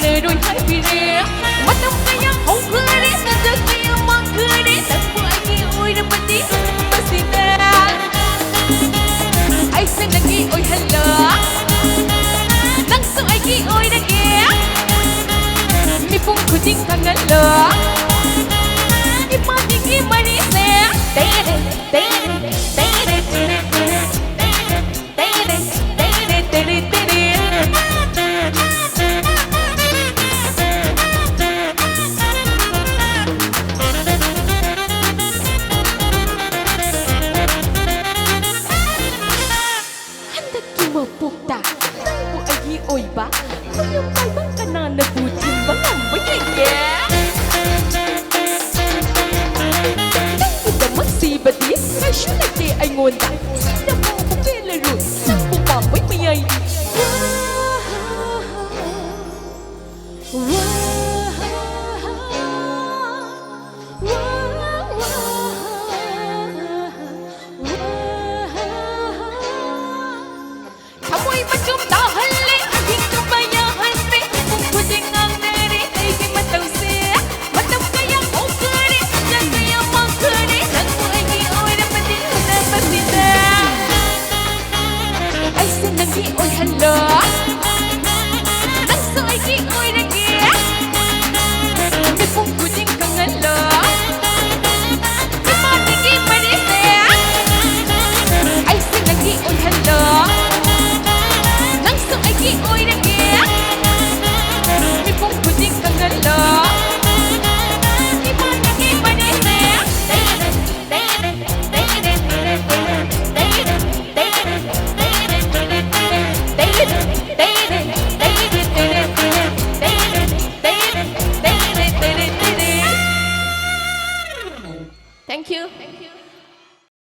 nơi đôi hai vì đê mắt đông kaya hồng khơi đê ta được kaya mang khơi đê ta buat oi dah mati pasti dah ai sen lagi oi hello langsung lagi oi dah ke mi pun kucing tangan lo ni mati ki mari se tere tere tere tere tere tere tere tere Pukta, bu agi oi ba, kuyong kalbang kanan na butin bang ang bayaya. Dang ida masibadis, ay syunay di ay ngonda,